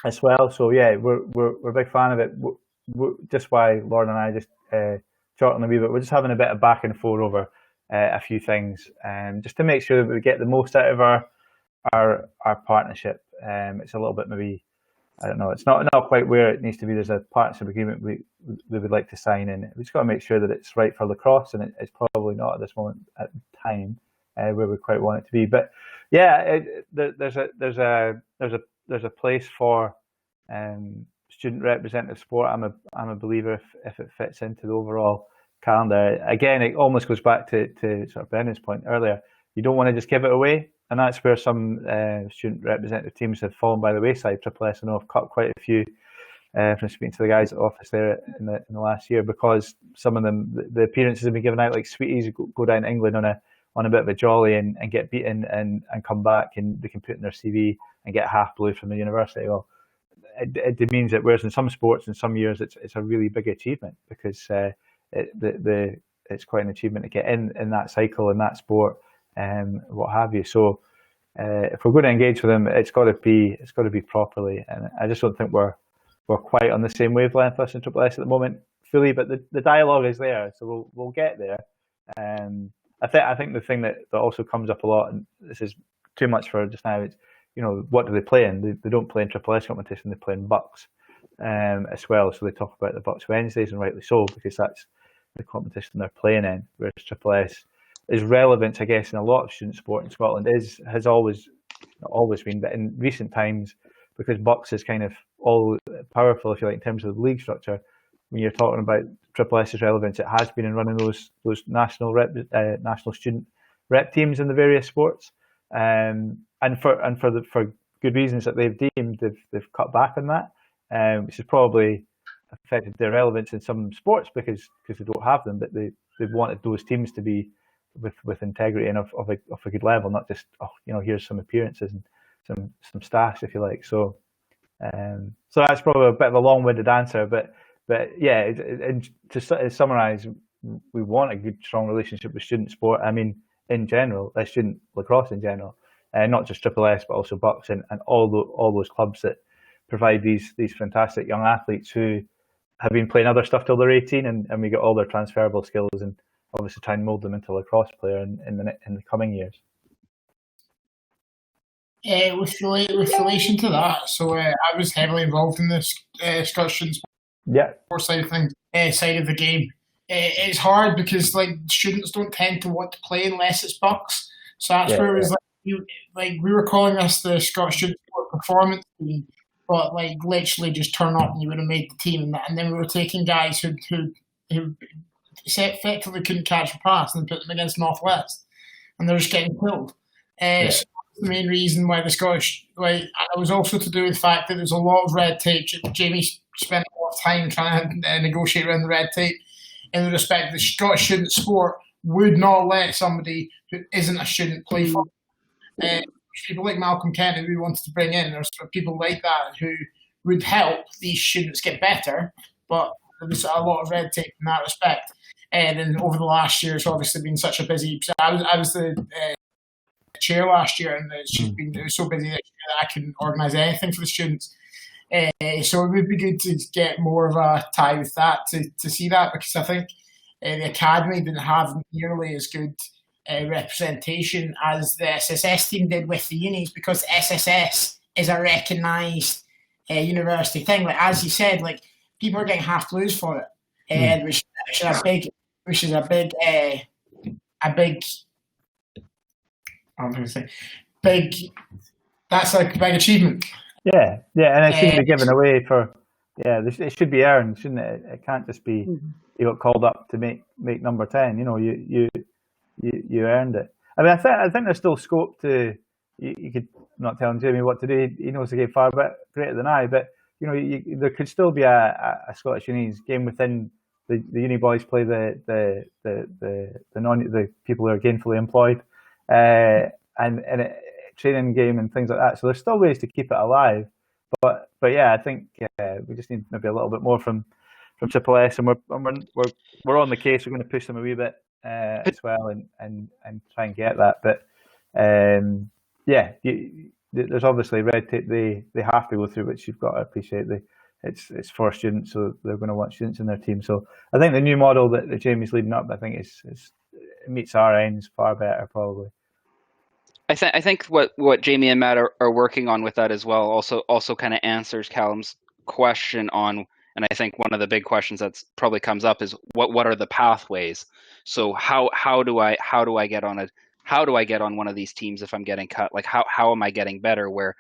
as well. So yeah, we're a big fan of it. We're just why Lauren and I just chatting a wee bit. We're just having a bit of back and forth over a few things, just to make sure that we get the most out of our partnership. It's a little bit maybe, I don't know, it's not quite where it needs to be. There's a partnership agreement we would like to sign in. We just got to make sure that it's right for lacrosse, and it's probably not at this moment at time where we quite want it to be. But yeah, there's a place for student representative sport. I'm a believer if it fits into the overall calendar. Again, it almost goes back to sort of Brendan's point earlier. You don't want to just give it away, and that's where some student representative teams have fallen by the wayside. Triple S, I know, have cut quite a few from speaking to the guys at the office there in the last year, because some of them, the appearances have been given out like sweeties. Go down to England on a bit of a jolly and get beaten and come back, and they can put in their CV and get half blue from the university. Well, it means that whereas in some sports in some years it's a really big achievement, because it's quite an achievement to get in that cycle, in that sport, what have you. So if we're going to engage with them, it's got to be properly, and I just don't think we're quite on the same wavelength us and Triple S at the moment fully, but the dialogue is there, so we'll get there. I think the thing that also comes up a lot, and this is too much for just now, it's, what do they play in? They don't play in Triple S competition, they play in Bucks as well. So they talk about the Bucks Wednesdays, and rightly so, because that's the competition they're playing in. Whereas Triple S is relevant, I guess, in a lot of student sport in Scotland, has always, not always been, but in recent times, because Bucks is kind of all powerful, if you like, in terms of the league structure. When you're talking about Triple S's relevance, it has been in running those national student rep teams in the various sports, and for good reasons that they've deemed, they've cut back on that, which has probably affected their relevance in some sports because they don't have them. But they've wanted those teams to be with integrity and of a good level, not just here's some appearances and some stats, if you like. So that's probably a bit of a long-winded answer, but yeah, to summarise, we want a good, strong relationship with student sport. I mean, in general, student lacrosse in general, not just Triple S, but also Bucks and all those clubs that provide these fantastic young athletes who have been playing other stuff till they're 18, and we get all their transferable skills, and obviously try and mould them into a lacrosse player in the coming years. With relation to that, so I was heavily involved in this Scottish student sport side of things, side of the game. It's hard because students don't tend to want to play unless it's Bucks. So that's where it was we were calling this the Scottish student sport performance team, but literally just turn up and you would have made the team, and then we were taking guys who effectively couldn't catch a pass and put them against Northwest. and they're just getting killed. So that's the main reason why the Scottish, and it was also to do with the fact that there's a lot of red tape. Jamie spent a lot of time trying to negotiate around the red tape in the respect that the Scottish student sport would not let somebody who isn't a student play for. People like Malcolm Kent who we wanted to bring in, there's people like that who would help these students get better, but there was a lot of red tape in that respect. And then over the last year, it's obviously been such a busy. I was the chair last year, and it was so busy that I couldn't organise anything for the students. So it would be good to get more of a tie with that to see that, because I think the academy didn't have nearly as good representation as the SSS team did with the unis, because SSS is a recognised university thing. Like as you said, like people are getting half blues for it, and which is a big. That's a big achievement. Yeah, and it shouldn't be given away for. Yeah, it should be earned, shouldn't it? It can't just be you got called up to make number 10. You know, you earned it. I mean, I think there's still scope to. You could I'm not telling Jamie what to do. He knows the game far greater than I. But you know, there could still be a Scottish Unis game within the uni boys play the people who are gainfully employed, and a training game and things like that. So there's still ways to keep it alive. But yeah, I think we just need maybe a little bit more from Triple S, and we're on the case. We're going to push them a wee bit as well, and try and get that. But there's obviously red tape they have to go through, which you've got to appreciate. It's for students, so they're going to want students in their team. So I think the new model that Jamie's leading up, I think it meets our ends far better probably. I think what Jamie and Matt are working on with that as well also kind of answers Callum's question on, and I think one of the big questions that's probably comes up is what are the pathways? So how do I get on one of these teams if I'm getting cut? Like how am I getting better? Where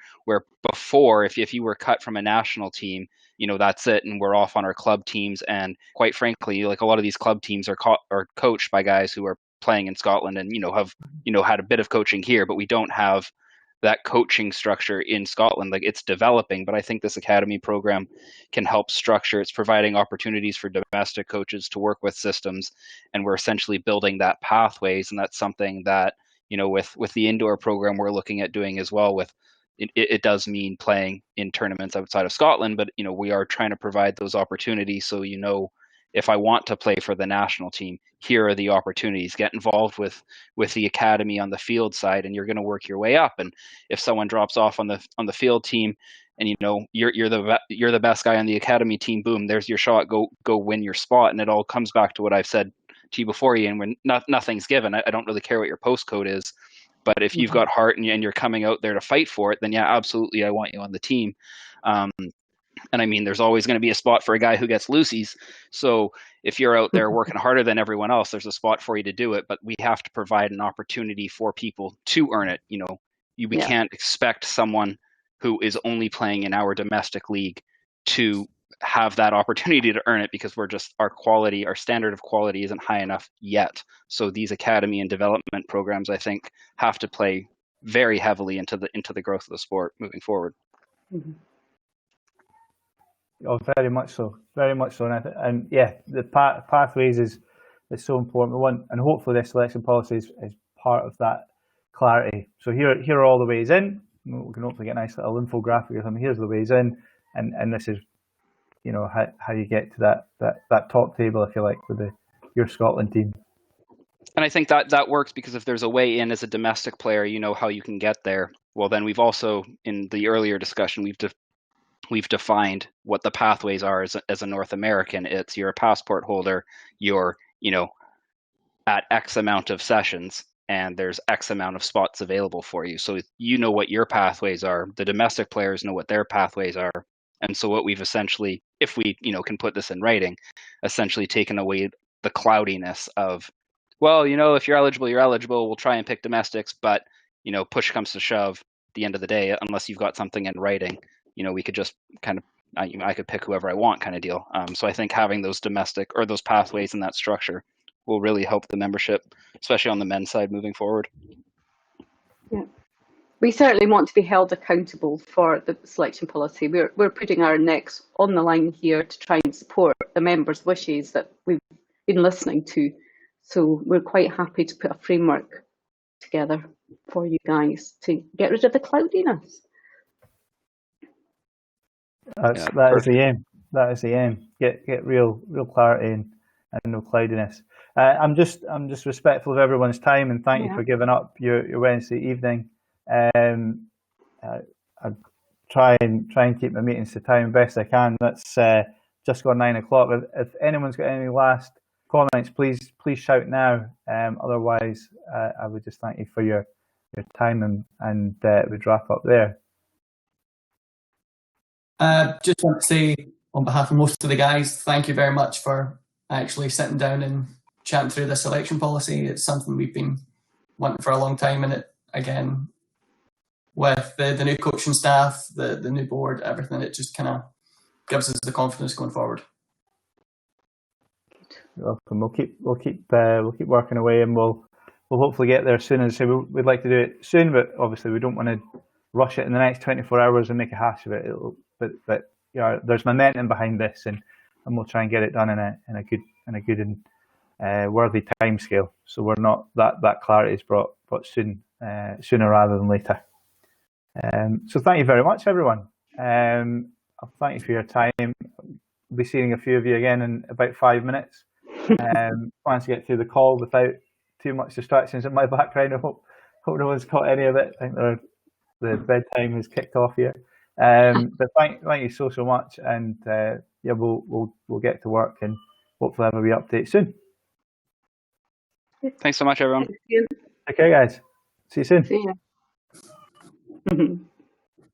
before if you were cut from a national team, you know, that's it, and we're off on our club teams. And quite frankly, like a lot of these club teams are coached by guys who are playing in Scotland and have had a bit of coaching here, but we don't have that coaching structure in Scotland. Like it's developing, but I think this academy program can help structure. It's providing opportunities for domestic coaches to work with systems, and we're essentially building that pathways. And that's something that with the indoor program we're looking at doing as well. With it does mean playing in tournaments outside of Scotland, but we are trying to provide those opportunities. So if I want to play for the national team, here are the opportunities. Get involved with the academy on the field side, and you're going to work your way up. And if someone drops off on the field team, and you're the best guy on the academy team, boom, there's your shot. Go win your spot. And it all comes back to what I've said to you before, Ian. When nothing's given, I don't really care what your postcode is, but if you've got heart and you're coming out there to fight for it, then yeah, absolutely, I want you on the team. And I mean, there's always going to be a spot for a guy who gets loosies. So if you're out there working harder than everyone else, there's a spot for you to do it. But we have to provide an opportunity for people to earn it. We can't expect someone who is only playing in our domestic league to have that opportunity to earn it, because our standard of quality isn't high enough yet. So these academy and development programs, I think, have to play very heavily into the growth of the sport moving forward. Mm-hmm. Oh, very much so, and yeah, the pathways is so important. And hopefully this selection policy is part of that clarity. So here are all the ways in. We can hopefully get a nice little infographic or something. Here's the ways in, and this is how you get to that top table, if you like, with your Scotland team. And I think that works, because if there's a way in as a domestic player, you know how you can get there. Well, then we've also, in the earlier discussion, we've defined what the pathways are as a North American. It's you're a passport holder, you're at X amount of sessions, and there's X amount of spots available for you. So you know what your pathways are. The domestic players know what their pathways are. And so what we've essentially, if we can put this in writing, essentially taken away the cloudiness of, well, if you're eligible, you're eligible. We'll try and pick domestics, but push comes to shove at the end of the day, unless you've got something in writing, we could just kind of, I could pick whoever I want kind of deal. So I think having those domestic or those pathways in that structure will really help the membership, especially on the men's side moving forward. Yeah. We certainly want to be held accountable for the selection policy. We're putting our necks on the line here to try and support the members' wishes that we've been listening to. So we're quite happy to put a framework together for you guys to get rid of the cloudiness. That is the aim. That is the aim. Get real clarity and no cloudiness. I'm just respectful of everyone's time, and thank you for giving up your Wednesday evening. I try and keep my meetings to time best I can. That's just gone 9 o'clock. If anyone's got any last comments, please shout now. Otherwise, I would just thank you for your time and we'd wrap up there. Just want to say on behalf of most of the guys, thank you very much for actually sitting down and chatting through this election policy. It's something we've been wanting for a long time, and it, again, with the new coaching staff, the new board, everything, it just kind of gives us the confidence going forward. Welcome. We'll keep working away, and we'll hopefully get there soon. As I say, we'd like to do it soon, but obviously we don't want to rush it in the next 24 hours and make a hash of it. But you know, there's momentum behind this, and we'll try and get it done in a good and worthy time scale. So we're not that clarity is brought sooner rather than later. So thank you very much, everyone. I'll thank you for your time. We'll be seeing a few of you again in about 5 minutes. Trying to get through the call without too much distractions in my background. I hope no one's caught any of it. I think the bedtime has kicked off here. But thank you so much, and we'll get to work and hopefully have a wee update soon. Thanks so much, everyone. Okay, guys. See you soon. See ya.